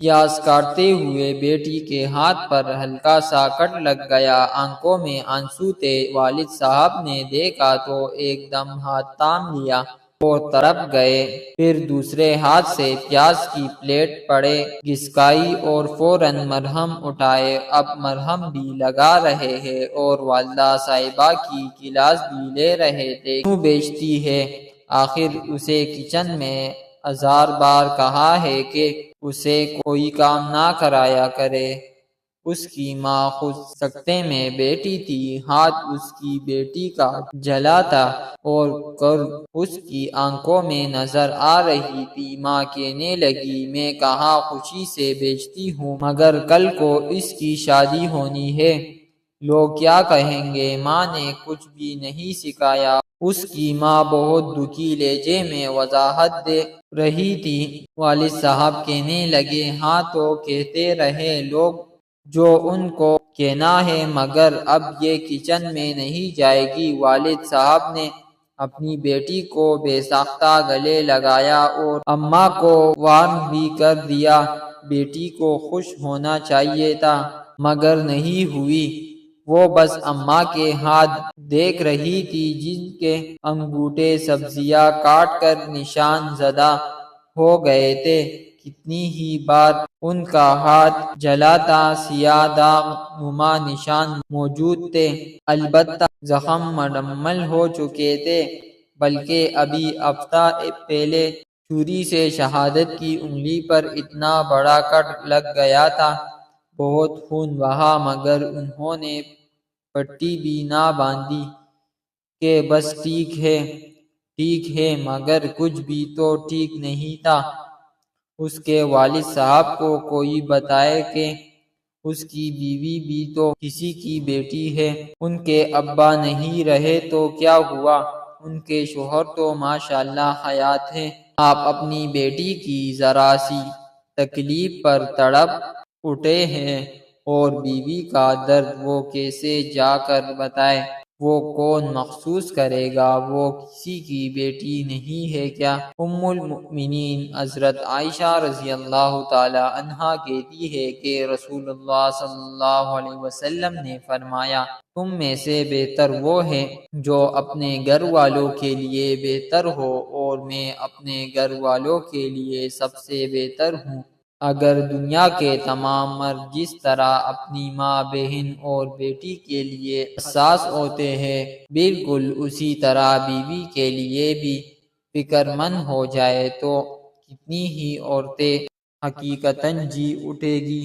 پیاز کاٹتے ہوئے بیٹی کے ہاتھ پر ہلکا سا کٹ لگ گیا، آنکھوں میں آنسو تھے۔ والد صاحب نے دیکھا تو ایک دم ہاتھ تھام لیا اور تڑپ گئے، پھر دوسرے ہاتھ سے پیاز کی پلیٹ پڑے گھسکائی اور فوراً مرہم اٹھائے۔ اب مرہم بھی لگا رہے ہیں اور والدہ صاحبہ کی کلاس بھی لے رہے تھے۔ کیوں بیچتی ہے؟ آخر اسے کچن میں ہزار بار کہا ہے کہ اسے کوئی کام نہ کرایا کرے۔ اس کی ماں خود سکتے میں بیٹھی تھی، ہاتھ اس کی بیٹی کا جلا تھا اور کرب اس کی آنکھوں میں نظر آ رہی تھی۔ ماں کہنے لگی، میں کہاں خوشی سے بیچتی ہوں، مگر کل کو اس کی شادی ہونی ہے، لوگ کیا کہیں گے؟ ماں نے کچھ بھی نہیں سکھایا۔ اس کی ماں بہت دکھی لہجے میں وضاحت دے رہی تھی۔ والد صاحب کہنے لگے، ہاں تو کہتے رہے لوگ جو ان کو کہنا ہے، مگر اب یہ کچن میں نہیں جائے گی۔ والد صاحب نے اپنی بیٹی کو بے ساختہ گلے لگایا اور اماں کو وارن بھی کر دیا۔ بیٹی کو خوش ہونا چاہیے تھا، مگر نہیں ہوئی۔ وہ بس اماں کے ہاتھ دیکھ رہی تھی، جن کے انگوٹھے سبزیاں کاٹ کر نشان زدہ ہو گئے تھے۔ کتنی ہی بار ان کا ہاتھ جلا تھا، سیاہ داغ نما نشان موجود تھے، البتہ زخم مکمل ہو چکے تھے۔ بلکہ ابھی ہفتہ پہلے چھری سے شہادت کی انگلی پر اتنا بڑا کٹ لگ گیا تھا، بہت خون بہا، مگر انہوں نے پٹی بھی نہ باندھی کہ بس ٹھیک ہے، مگر کچھ بھی تو ٹھیک نہیں تھا۔ اس کے والد صاحب کو کوئی بتائے کہ اس کی بیوی بھی تو کسی کی بیٹی ہے۔ ان کے ابا نہیں رہے تو کیا ہوا، ان کے شوہر تو ماشاءاللہ حیات ہیں۔ آپ اپنی بیٹی کی ذرا سی تکلیف پر تڑپ اٹھے ہیں، اور بیوی کا درد وہ کیسے جا کر بتائے؟ وہ کون محسوس کرے گا؟ وہ کسی کی بیٹی نہیں ہے کیا؟ ام المؤمنین حضرت عائشہ رضی اللہ تعالی عنہا کہتی ہے کہ رسول اللہ صلی اللہ علیہ وسلم نے فرمایا، تم میں سے بہتر وہ ہے جو اپنے گھر والوں کے لیے بہتر ہو، اور میں اپنے گھر والوں کے لیے سب سے بہتر ہوں۔ اگر دنیا کے تمام مرد جس طرح اپنی ماں، بہن اور بیٹی کے لیے حساس ہوتے ہیں، بالکل اسی طرح بیوی کے لیے بھی فکر مند ہو جائے تو کتنی ہی عورتیں حقیقتاً جی اٹھے گی۔